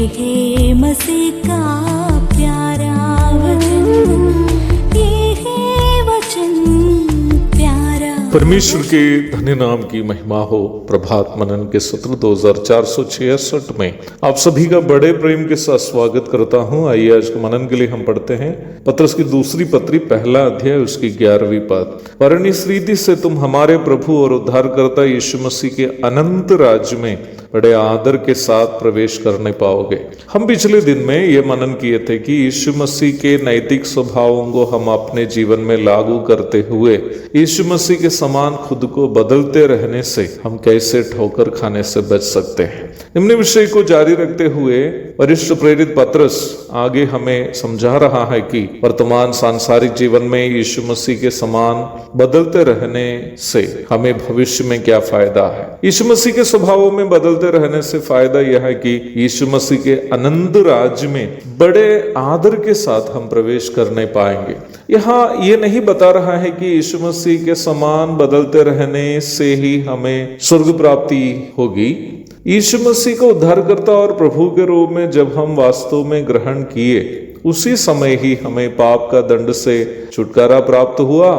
है मसीह का प्यारा वचन, ये है वचन प्यारा। परमेश्वर के धन्य नाम की महिमा हो। प्रभात मनन के सत्र 2466 में आप सभी का बड़े प्रेम के साथ स्वागत करता हूं। आइए आज के मनन के लिए हम पढ़ते हैं पत्रस की दूसरी पत्री, पहला अध्याय, उसकी 11वीं पद। वरन इस रीति से तुम हमारे प्रभु और उद्धारकर्ता यीशु मसीह के अनंत राज्य में बड़े आदर के साथ प्रवेश करने पाओगे। हम पिछले दिन में ये मनन किए थे कि यीशु मसीह के नैतिक स्वभावों को हम अपने जीवन में लागू करते हुए यीशु मसीह के समान खुद को बदलते रहने से हम कैसे ठोकर खाने से बच सकते हैं। निम्न विषय को जारी रखते हुए वरिष्ठ प्रेरित पत्रस आगे हमें समझा रहा है कि वर्तमान सांसारिक जीवन में यीशु मसीह के समान बदलते रहने से हमें भविष्य में क्या फायदा है। यीशु मसीह के स्वभावों में बदलते रहने से फायदा यह है कि यीशु मसीह के अनंत राज्य में बड़े आदर के साथ हम प्रवेश करने पाएंगे। यहाँ ये नहीं बता रहा है कि यीशु मसीह के समान बदलते रहने से ही हमें स्वर्ग प्राप्ति होगी। यीशु मसीह को उद्धारकर्ता और प्रभु के रूप में जब हम वास्तव में ग्रहण किए, उसी समय ही हमें पाप का दंड से छुटकारा प्राप्त हुआ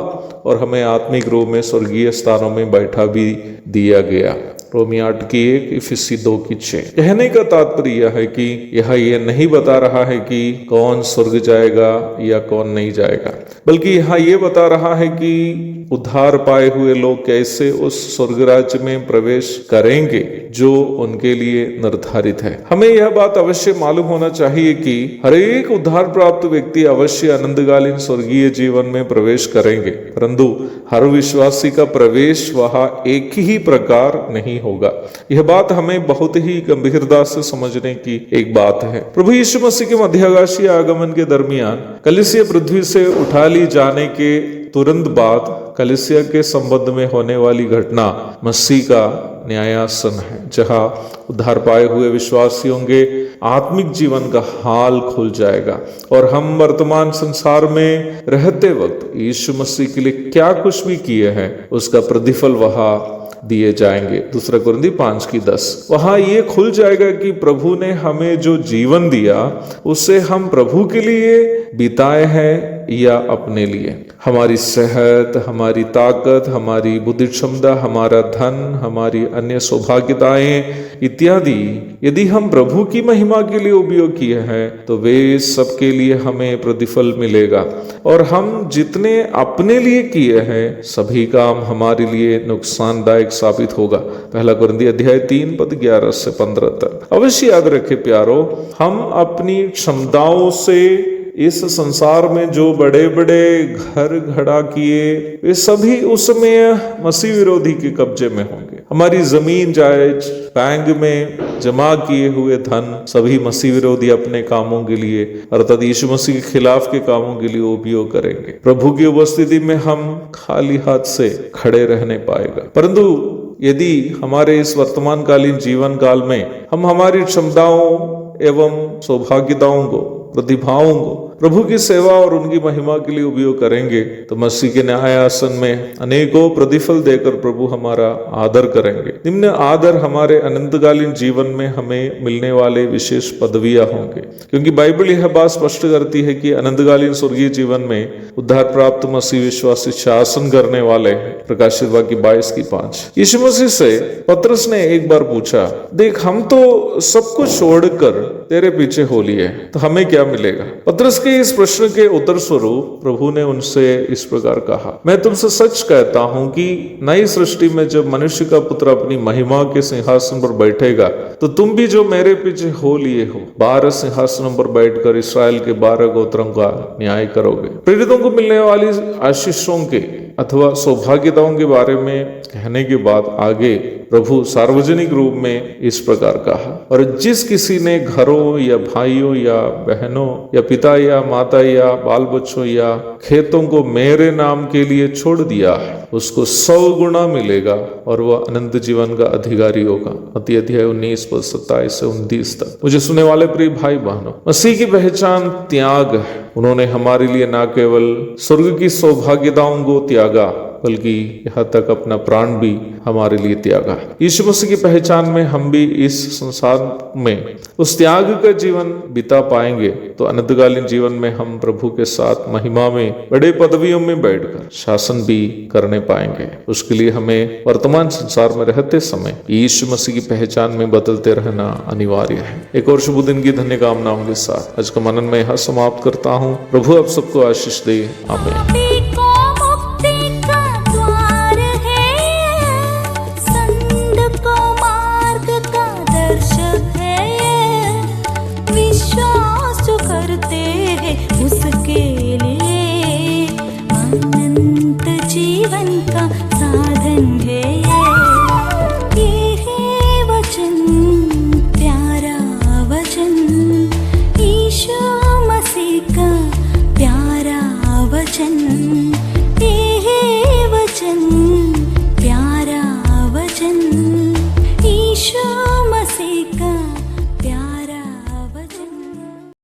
और हमें आत्मिक रूप में स्वर्गीय स्थानों में बैठा भी दिया गया। रोमी 8 की 1, इफिसी 2 की 6। कहने का तात्पर्य यह है कि यह ये नहीं बता रहा है कि कौन स्वर्ग जाएगा या कौन नहीं जाएगा, बल्कि यह ये बता रहा है कि उद्धार पाए हुए लोग कैसे उस स्वर्ग राज्य में प्रवेश करेंगे जो उनके लिए निर्धारित है। हमें यह बात अवश्य मालूम होना चाहिए कि हर एक उद्धार प्राप्त व्यक्ति अवश्य अनंतकालीन स्वर्गीय जीवन में प्रवेश करेंगे, परंतु हर विश्वासी का प्रवेश वहां एक ही प्रकार नहीं होगा। यह बात हमें बहुत ही गंभीरता से समझने की एक बात है। प्रभु यीशु मसीह के मध्याकाशीय आगमन के दरमियान कलीसिया पृथ्वी से उठा ली जाने के तुरंत बाद कलीसिया के संबंध में होने वाली घटना मसीह का न्यायासन है, जहां उद्धार पाए हुए विश्वासियों के आत्मिक जीवन का हाल खुल जाएगा और हम वर्तमान संसार में रहते वक्त यीशु मसीह के लिए क्या कुछ भी किए हैं उसका प्रतिफल वहां दिए जाएंगे। 2 कुरिन्थी 5 की 10। वहां ये खुल जाएगा कि प्रभु ने हमें जो जीवन दिया उसे हम प्रभु के लिए बिताए हैं या अपने लिए। हमारी सेहत, हमारी ताकत, हमारी बुद्धि क्षमता, हमारा धन, हमारी अन्य सौभाग्यताएं इत्यादि यदि हम प्रभु की महिमा के लिए उपयोग किए हैं तो वे सबके लिए हमें प्रतिफल मिलेगा, और हम जितने अपने लिए किए हैं सभी काम हमारे लिए नुकसानदायक साबित होगा। 1 कुरिन्थी अध्याय 3 पद 11 से 15 तक। अवश्य याद रखे प्यारो, हम अपनी क्षमताओं से इस संसार में जो बड़े बड़े घर घड़ा किए वे सभी उस समय मसीह विरोधी के कब्जे में होंगे। हमारी जमीन जायज, बैंक में जमा किए हुए धन सभी मसीह विरोधी अपने कामों के लिए अर्थात यीशु मसीह के खिलाफ के कामों के लिए उपयोग करेंगे। प्रभु की उपस्थिति में हम खाली हाथ से खड़े रहने पाएगा। परंतु यदि हमारे इस वर्तमान कालीन जीवन काल में हम हमारी क्षमताओं एवं सौभाग्यताओं को, प्रतिभाओं को प्रभु की सेवा और उनकी महिमा के लिए उपयोग करेंगे तो मसीह के न्यायासन में अनेकों प्रतिफल देकर प्रभु हमारा आदर करेंगे। निम्न आदर हमारे अनंतकालीन जीवन में हमें मिलने वाले विशेष पदवियां होंगे, क्योंकि बाइबल यह बात स्पष्ट करती है कि अनंतकालीन स्वर्गीय जीवन में उद्धार प्राप्त मसीह विश्वासी शासन करने वाले हैं। प्रकाशित वाक्य 22 की 5। यीशु मसीह से पत्रस ने एक बार पूछा, देख हम तो सब कुछ छोड़कर तेरे पीछे हो लिए, तो हमें क्या मिलेगा? पत्रस के इस प्रश्न के उत्तर स्वरूप प्रभु ने उनसे इस प्रकार कहा, मैं तुमसे सच कहता हूं कि नई सृष्टि में जब मनुष्य का पुत्र अपनी महिमा के सिंहासन पर बैठेगा तो तुम भी जो मेरे पीछे हो लिए हो 12 सिंहासनों पर बैठकर इसराइल के 12 गोत्रों का न्याय करोगे। प्रेरितों को मिलने वाली आशीषों के अथवा सौभाग्यताओं के बारे में कहने के बाद आगे प्रभु सार्वजनिक रूप में इस प्रकार कहा, और जिस किसी ने घरों या भाइयों या बहनों या पिता या माता या बाल बच्चों या खेतों को मेरे नाम के लिए छोड़ दिया है उसको 100 गुना मिलेगा और वह अनंत जीवन का अधिकारी होगा। मत्ती अध्याय 19 पद 27 से 29 तक। मुझे सुनने वाले प्रिय भाई बहनों, मसीह की पहचान त्याग है। उन्होंने हमारे लिए न केवल स्वर्ग की सौभाग्यताओं को त्यागा बल्कि यहाँ तक अपना प्राण भी हमारे लिए त्यागा। यीशु मसीह की पहचान में हम भी इस संसार में उस त्याग का जीवन बिता पाएंगे तो अनंतकालीन जीवन में हम प्रभु के साथ महिमा में बड़े पदवियों में बैठकर शासन भी करने पाएंगे। उसके लिए हमें वर्तमान संसार में रहते समय यीशु मसीह की पहचान में बदलते रहना अनिवार्य है। एक और शुभ दिन की धन्य कामनाओं के साथ आज का मनन में यहाँ समाप्त करता हूँ। प्रभु आप सबको आशीष दे। आमीन। उसके लिए अनंत जीवन